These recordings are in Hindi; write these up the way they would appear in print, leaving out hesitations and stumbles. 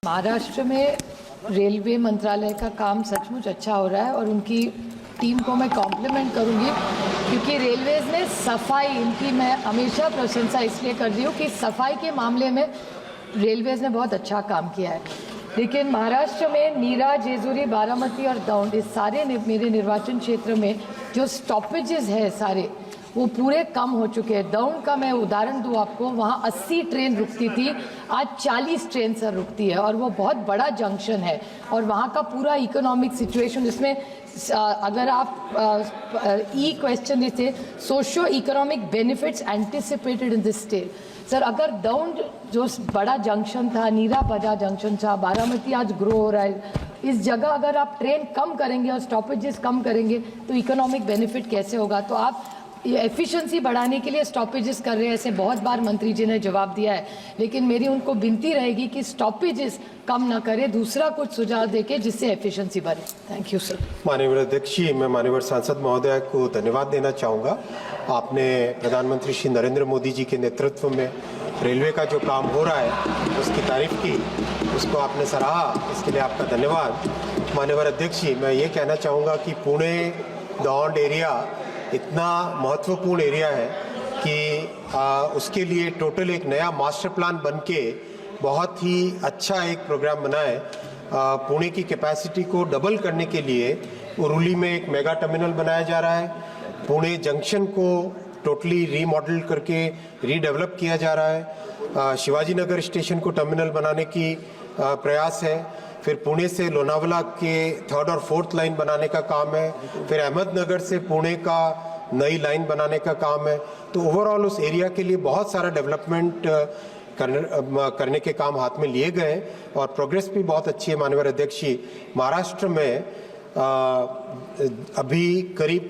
महाराष्ट्र में रेलवे मंत्रालय का काम सचमुच अच्छा हो रहा है और उनकी टीम को मैं कॉम्प्लीमेंट करूंगी क्योंकि रेलवेज ने सफाई, इनकी मैं हमेशा प्रशंसा इसलिए कर रही हूँ कि सफाई के मामले में रेलवेज ने बहुत अच्छा काम किया है। लेकिन महाराष्ट्र में नीरा, जेजुरी, बारामती और दौंड, इस सारे मेरे निर्वाचन क्षेत्र में जो स्टॉपेजेस है सारे वो पूरे कम हो चुके हैं। दौंड का मैं उदाहरण दूं आपको, वहाँ 80 ट्रेन रुकती थी, आज 40 ट्रेन सर रुकती है और वो बहुत बड़ा जंक्शन है और वहाँ का पूरा इकोनॉमिक सिचुएशन, इसमें अगर आप क्वेश्चन इसे socio economic benefits anticipated in this state. Sir अगर दौंड जो बड़ा जंक्शन था, नीरा बड़ा जंक्शन था, बारामती आज ग्रो हो रहा है, इस जगह अगर आप ट्रेन कम करेंगे और स्टॉपेजेस कम करेंगे तो इकोनॉमिक बेनिफिट कैसे होगा? तो आप ये एफिशिएंसी बढ़ाने के लिए स्टॉपेजेस कर रहे हैं, ऐसे बहुत बार मंत्री जी ने जवाब दिया है, लेकिन मेरी उनको विनती रहेगी कि स्टॉपेजेस कम ना करें, दूसरा कुछ सुझाव देके जिससे एफिशिएंसी बढ़े। Thank you sir. माननीय अध्यक्ष जी, मैं माननीय सांसद महोदय को धन्यवाद देना चाहूँगा। आपने प्रधानमंत्री श्री नरेंद्र मोदी जी के नेतृत्व में रेलवे का जो काम हो रहा है उसकी तारीफ की, उसको आपने सराहा, इसके लिए आपका धन्यवाद। माननीय अध्यक्ष जी, मैं ये कहना चाहूँगा कि पुणे दौंड एरिया इतना महत्वपूर्ण एरिया है कि उसके लिए टोटल एक नया मास्टर प्लान बनके बहुत ही अच्छा एक प्रोग्राम बना है। पुणे की कैपेसिटी को डबल करने के लिए उरुली में एक मेगा टर्मिनल बनाया जा रहा है। पुणे जंक्शन को टोटली रीमॉडल करके रीडेवलप किया जा रहा है। शिवाजी नगर स्टेशन को टर्मिनल बनाने की प्रयास है। फिर पुणे से लोनावला के 3rd और 4th लाइन बनाने का काम है। फिर अहमदनगर से पुणे का नई लाइन बनाने का काम है। तो ओवरऑल उस एरिया के लिए बहुत सारा डेवलपमेंट करने के काम हाथ में लिए गए और प्रोग्रेस भी बहुत अच्छी है। माननीय अध्यक्ष जी, महाराष्ट्र में अभी करीब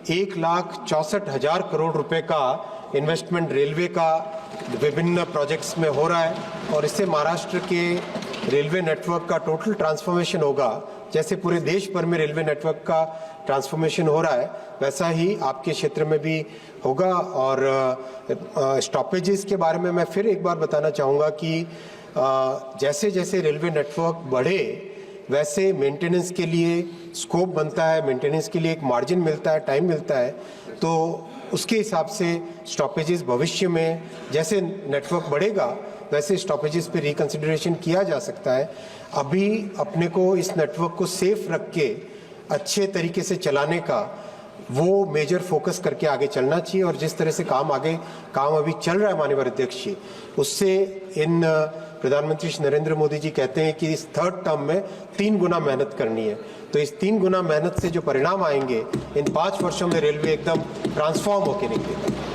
1,64,000 करोड़ रुपए का इन्वेस्टमेंट रेलवे का विभिन्न प्रोजेक्ट्स में हो रहा है और इससे महाराष्ट्र के रेलवे नेटवर्क का टोटल ट्रांसफॉर्मेशन होगा। जैसे पूरे देश भर में रेलवे नेटवर्क का ट्रांसफॉर्मेशन हो रहा है, वैसा ही आपके क्षेत्र में भी होगा। और स्टॉपेजेस के बारे में मैं फिर एक बार बताना चाहूँगा कि जैसे जैसे रेलवे नेटवर्क बढ़े वैसे मेंटेनेंस के लिए स्कोप बनता है, मेंटेनेंस के लिए एक मार्जिन मिलता है, टाइम मिलता है। तो उसके हिसाब से स्टॉपेजेस भविष्य में जैसे नेटवर्क बढ़ेगा वैसे स्टॉपेजेस पे रिकंसिडरेशन किया जा सकता है। अभी अपने को इस नेटवर्क को सेफ रख के अच्छे तरीके से चलाने का वो मेजर फोकस करके आगे चलना चाहिए और जिस तरह से काम अभी चल रहा है माननीय अध्यक्ष जी, उससे इन प्रधानमंत्री श्री नरेंद्र मोदी जी कहते हैं कि इस 3rd टर्म में 3 गुना मेहनत करनी है। तो इस 3 गुना मेहनत से जो परिणाम आएंगे इन 5 वर्षों में रेलवे एकदम ट्रांसफॉर्म होकर निकलेगा।